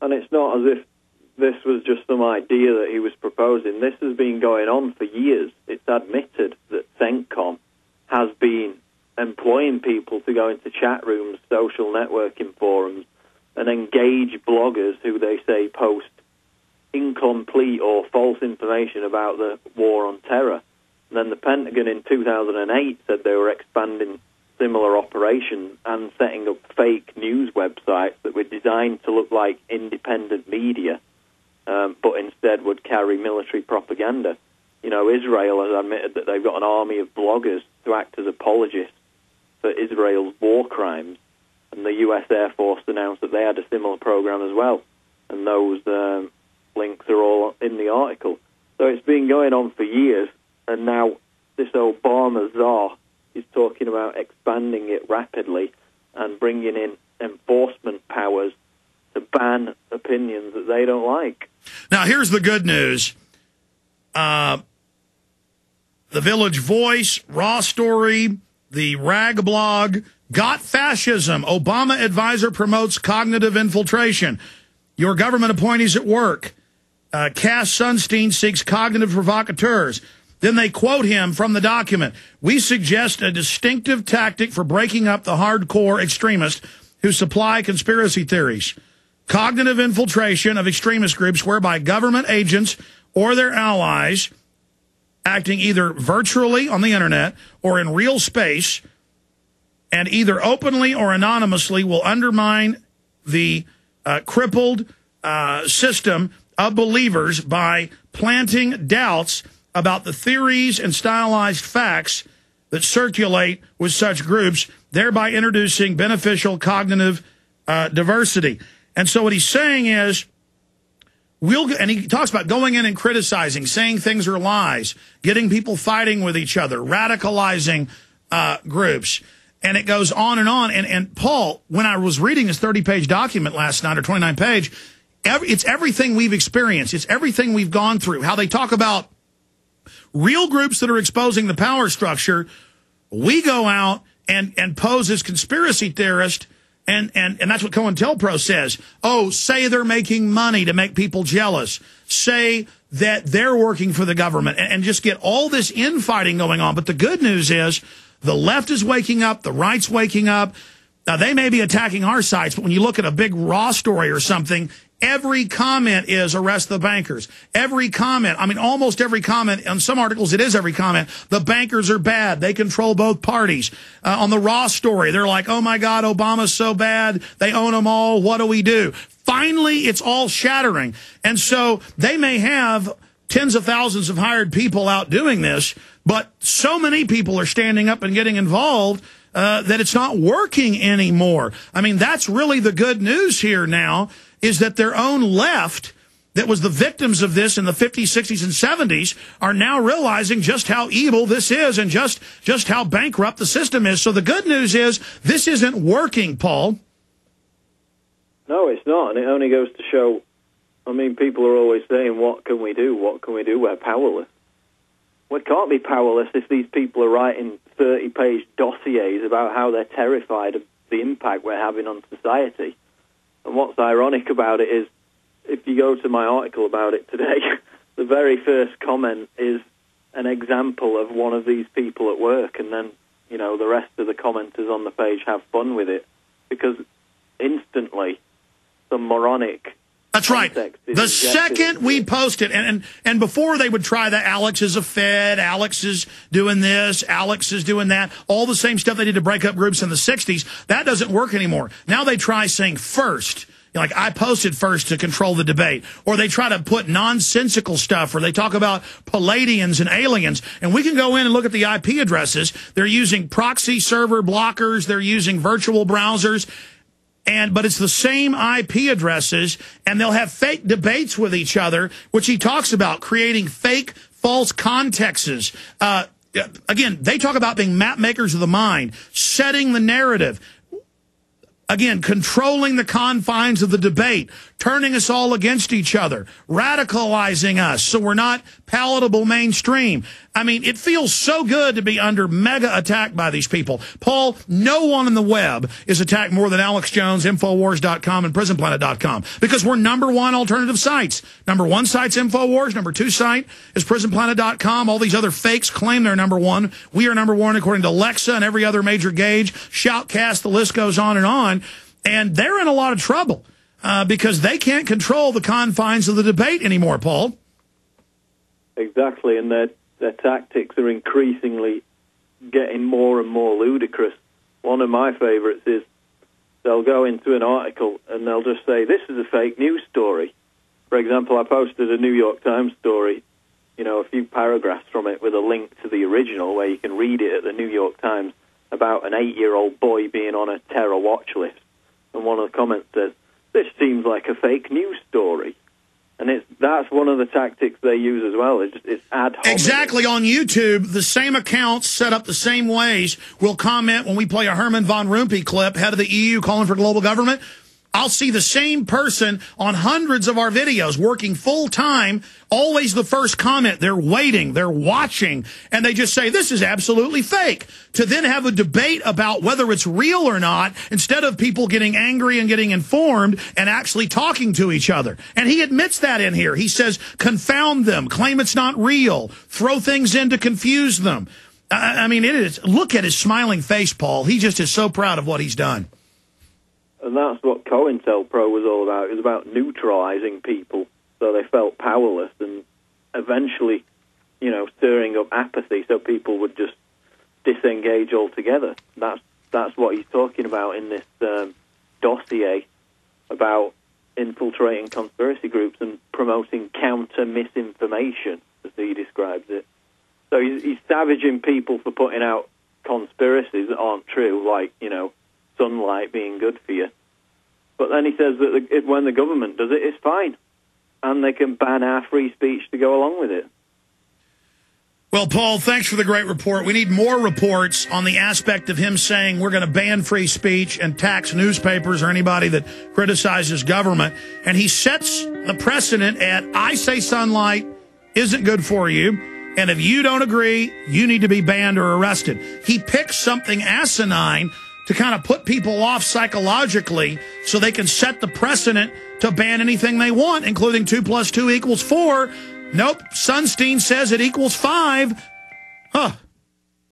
And it's not as if this was just some idea that he was proposing. This has been going on for years. It's admitted that CENTCOM has been employing people to go into chat rooms, social networking forums, and engage bloggers who they say post incomplete or false information about the war on terror. And then the Pentagon in 2008 said they were expanding similar operations and setting up fake news websites that were designed to look like independent media, but instead would carry military propaganda. You know, Israel has admitted that they've got an army of bloggers to act as apologists for Israel's war crimes, and the U.S. Air Force announced that they had a similar program as well, and those links are all in the article. So it's been going on for years, and now this Obama czar is talking about expanding it rapidly and bringing in enforcement powers to ban opinions that they don't like. Now, here's the good news. The Village Voice, Raw Story, the Rag Blog, Got Fascism. Obama advisor promotes cognitive infiltration. Your government appointees at work. Cass Sunstein seeks cognitive provocateurs. Then they quote him from the document. We suggest a distinctive tactic for breaking up the hardcore extremists who supply conspiracy theories. Cognitive infiltration of extremist groups whereby government agents or their allies acting either virtually on the internet or in real space and either openly or anonymously will undermine the crippled system of believers by planting doubts about the theories and stylized facts that circulate with such groups, thereby introducing beneficial cognitive diversity. And so what he's saying is, and he talks about going in and criticizing, saying things are lies, getting people fighting with each other, radicalizing groups. And it goes on and on. And Paul, when I was reading this 30-page document last night, or 29-page, it's everything we've experienced. It's everything we've gone through. How they talk about real groups that are exposing the power structure. We go out and pose as conspiracy theorists, and that's what COINTELPRO says. Oh, say they're making money to make people jealous. Say that they're working for the government, and just get all this infighting going on. But the good news is the left is waking up, the right's waking up. Now, they may be attacking our sites, but when you look at a big Raw story or something, every comment is arrest the bankers. Every comment, I mean, almost every comment. On some articles, it is every comment. The bankers are bad. They control both parties. On the Raw story, they're like, oh, my God, Obama's so bad. They own them all. What do we do? Finally, it's all shattering. And so they may have tens of thousands of hired people out doing this, but so many people are standing up and getting involved that it's not working anymore. I mean, that's really the good news here now, is that their own left that was the victims of this in the 50s, 60s, and 70s are now realizing just how evil this is and just how bankrupt the system is. So the good news is this isn't working, Paul. No, it's not, and it only goes to show, I mean, people are always saying, what can we do? What can we do? We're powerless. We can't be powerless if these people are writing 30-page dossiers about how they're terrified of the impact we're having on society. And what's ironic about it is, if you go to my article about it today, the very first comment is an example of one of these people at work, and then, you know, the rest of the commenters on the page have fun with it, because instantly some moronic... That's right. The second we post it, and before they would try that, Alex is a Fed, Alex is doing this, Alex is doing that, all the same stuff they did to break up groups in the 60s, that doesn't work anymore. Now they try saying first, like I posted first to control the debate, or they try to put nonsensical stuff where they talk about Palladians and aliens, and we can go in and look at the IP addresses. They're using proxy server blockers, they're using virtual browsers, but it's the same IP addresses, and they'll have fake debates with each other, which he talks about, creating fake, false contexts. Again, they talk about being map makers of the mind, setting the narrative. Again, controlling the confines of the debate, turning us all against each other, radicalizing us so we're not palatable mainstream. I mean, it feels so good to be under mega attack by these people. Paul, no one on the web is attacked more than Alex Jones, Infowars.com, and PrisonPlanet.com because we're number one alternative sites. Number one site's Infowars. Number two site is PrisonPlanet.com. All these other fakes claim they're number one. We are number one according to Alexa and every other major gauge. Shoutcast, the list goes on and on. And they're in a lot of trouble because they can't control the confines of the debate anymore, Paul. Exactly, and their tactics are increasingly getting more and more ludicrous. One of my favorites is they'll go into an article and they'll just say, this is a fake news story. For example, I posted a New York Times story, a few paragraphs from it with a link to the original where you can read it at the New York Times about an 8-year-old boy being on a terror watch list. And one of the comments says, this seems like a fake news story. And that's one of the tactics they use as well. It's ad hominem. Exactly. On YouTube, the same accounts set up the same ways will comment when we play a Herman von Rompuy clip, head of the EU calling for global government. I'll see the same person on hundreds of our videos working full time, always the first comment. They're waiting, they're watching, and they just say, this is absolutely fake. To then have a debate about whether it's real or not, instead of people getting angry and getting informed and actually talking to each other. And he admits that in here. He says, confound them, claim it's not real, throw things in to confuse them. I mean, it is. Look at his smiling face, Paul. He just is so proud of what he's done. And that's what COINTELPRO was all about. It was about neutralizing people so they felt powerless and eventually, stirring up apathy so people would just disengage altogether. That's what he's talking about in this dossier about infiltrating conspiracy groups and promoting counter-misinformation, as he describes it. So he's savaging people for putting out conspiracies that aren't true, like, sunlight being good for you. But then he says that when the government does it, it's fine. And they can ban our free speech to go along with it. Well, Paul, thanks for the great report. We need more reports on the aspect of him saying we're going to ban free speech and tax newspapers or anybody that criticizes government. And he sets the precedent at, I say sunlight isn't good for you. And if you don't agree, you need to be banned or arrested. He picks something asinine to kind of put people off psychologically so they can set the precedent to ban anything they want, including 2 + 2 = 4. Nope, Sunstein says it equals 5. Huh.